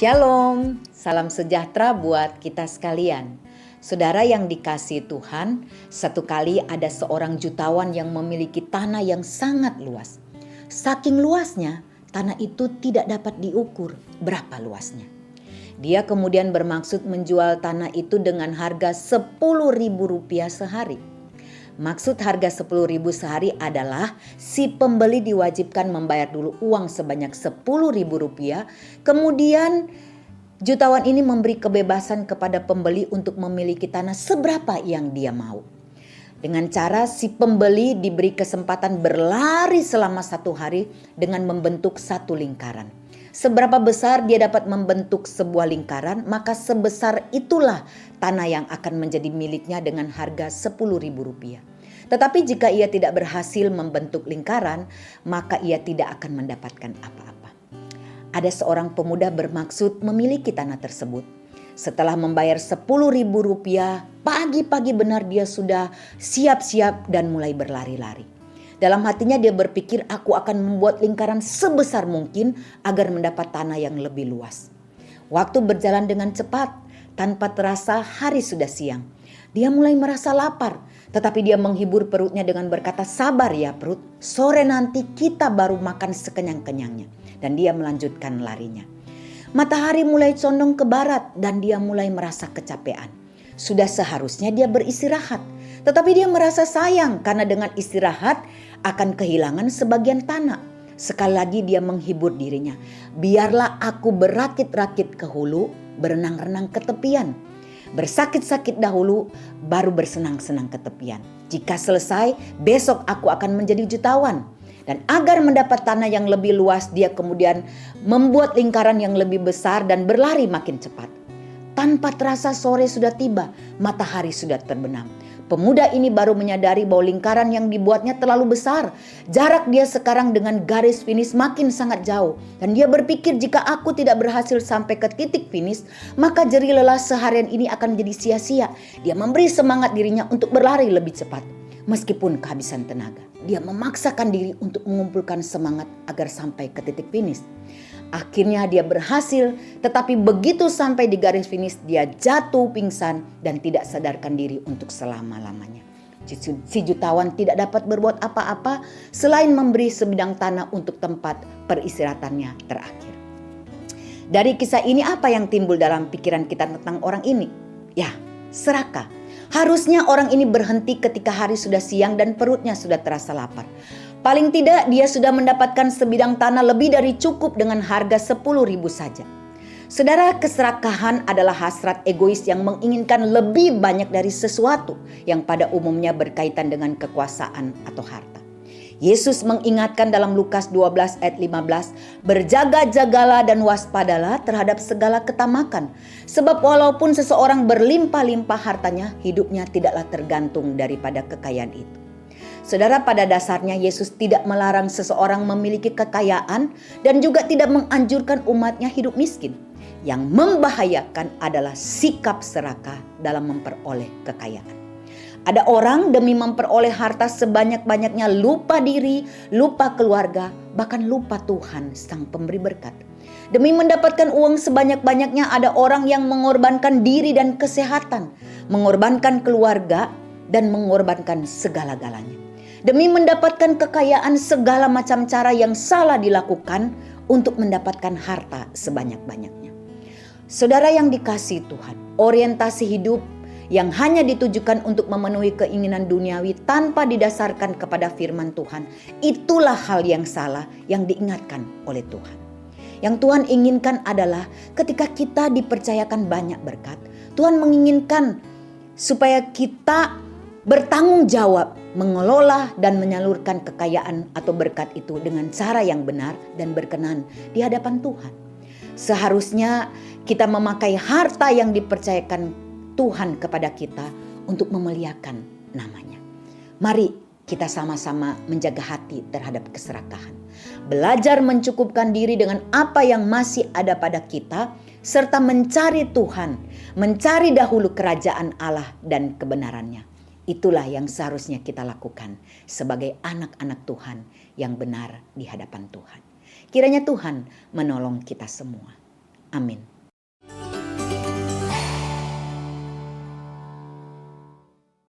Shalom, salam sejahtera buat kita sekalian. Saudara yang dikasihi Tuhan, satu kali ada seorang jutawan yang memiliki tanah yang sangat luas. Saking luasnya, tanah itu tidak dapat diukur berapa luasnya. Dia kemudian bermaksud menjual tanah itu dengan harga Rp10.000 sehari. Maksud harga 10.000 sehari adalah si pembeli diwajibkan membayar dulu uang sebanyak Rp10.000. Kemudian jutawan ini memberi kebebasan kepada pembeli untuk memiliki tanah seberapa yang dia mau. Dengan cara si pembeli diberi kesempatan berlari selama 1 hari dengan membentuk satu lingkaran. Seberapa besar dia dapat membentuk sebuah lingkaran, maka sebesar itulah tanah yang akan menjadi miliknya dengan harga Rp10.000. Tetapi jika ia tidak berhasil membentuk lingkaran, maka ia tidak akan mendapatkan apa-apa. Ada seorang pemuda bermaksud memiliki tanah tersebut. Setelah membayar Rp10.000, pagi-pagi benar dia sudah siap-siap dan mulai berlari-lari. Dalam hatinya dia berpikir, aku akan membuat lingkaran sebesar mungkin agar mendapat tanah yang lebih luas. Waktu berjalan dengan cepat, tanpa terasa hari sudah siang. Dia mulai merasa lapar, tetapi dia menghibur perutnya dengan berkata, sabar ya perut, sore nanti kita baru makan sekenyang-kenyangnya. Dan dia melanjutkan larinya. Matahari mulai condong ke barat dan dia mulai merasa kecapean. Sudah seharusnya dia beristirahat, tetapi dia merasa sayang karena dengan istirahat akan kehilangan sebagian tanah. Sekali lagi dia menghibur dirinya. Biarlah aku berakit-rakit ke hulu, berenang-renang ke tepian. Bersakit-sakit dahulu, baru bersenang-senang ke tepian. Jika selesai, besok aku akan menjadi jutawan. Dan agar mendapat tanah yang lebih luas, dia kemudian membuat lingkaran yang lebih besar dan berlari makin cepat. Tanpa terasa sore sudah tiba, matahari sudah terbenam. Pemuda ini baru menyadari bahwa lingkaran yang dibuatnya terlalu besar. Jarak dia sekarang dengan garis finish makin sangat jauh. Dan dia berpikir, jika aku tidak berhasil sampai ke titik finish, maka jerih lelah seharian ini akan jadi sia-sia. Dia memberi semangat dirinya untuk berlari lebih cepat. Meskipun kehabisan tenaga, dia memaksakan diri untuk mengumpulkan semangat agar sampai ke titik finish. Akhirnya dia berhasil, tetapi begitu sampai di garis finish dia jatuh pingsan dan tidak sadarkan diri untuk selama-lamanya. Si jutawan tidak dapat berbuat apa-apa selain memberi sebidang tanah untuk tempat peristirahatannya terakhir. Dari kisah ini apa yang timbul dalam pikiran kita tentang orang ini? Ya, serakah. Harusnya orang ini berhenti ketika hari sudah siang dan perutnya sudah terasa lapar. Paling tidak dia sudah mendapatkan sebidang tanah lebih dari cukup dengan harga Rp10.000 saja. Saudara, keserakahan adalah hasrat egois yang menginginkan lebih banyak dari sesuatu yang pada umumnya berkaitan dengan kekuasaan atau harta. Yesus mengingatkan dalam Lukas 12 ayat 15, berjaga-jagalah dan waspadalah terhadap segala ketamakan. Sebab walaupun seseorang berlimpah-limpah hartanya, hidupnya tidaklah tergantung daripada kekayaan itu. Saudara, pada dasarnya Yesus tidak melarang seseorang memiliki kekayaan dan juga tidak menganjurkan umatnya hidup miskin. Yang membahayakan adalah sikap serakah dalam memperoleh kekayaan. Ada orang demi memperoleh harta sebanyak-banyaknya lupa diri, lupa keluarga, bahkan lupa Tuhan sang pemberi berkat. Demi mendapatkan uang sebanyak-banyaknya ada orang yang mengorbankan diri dan kesehatan, mengorbankan keluarga dan mengorbankan segala-galanya. Demi mendapatkan kekayaan, segala macam cara yang salah dilakukan untuk mendapatkan harta sebanyak-banyaknya. Saudara yang dikasihi Tuhan, orientasi hidup yang hanya ditujukan untuk memenuhi keinginan duniawi tanpa didasarkan kepada firman Tuhan, itulah hal yang salah yang diingatkan oleh Tuhan. Yang Tuhan inginkan adalah ketika kita dipercayakan banyak berkat, Tuhan menginginkan supaya kita bertanggung jawab mengelola dan menyalurkan kekayaan atau berkat itu dengan cara yang benar dan berkenan di hadapan Tuhan. Seharusnya kita memakai harta yang dipercayakan Tuhan kepada kita untuk memuliakan namanya. Mari kita sama-sama menjaga hati terhadap keserakahan. Belajar mencukupkan diri dengan apa yang masih ada pada kita, serta mencari Tuhan, mencari dahulu kerajaan Allah dan kebenarannya. Itulah yang seharusnya kita lakukan sebagai anak-anak Tuhan yang benar di hadapan Tuhan. Kiranya Tuhan menolong kita semua. Amin.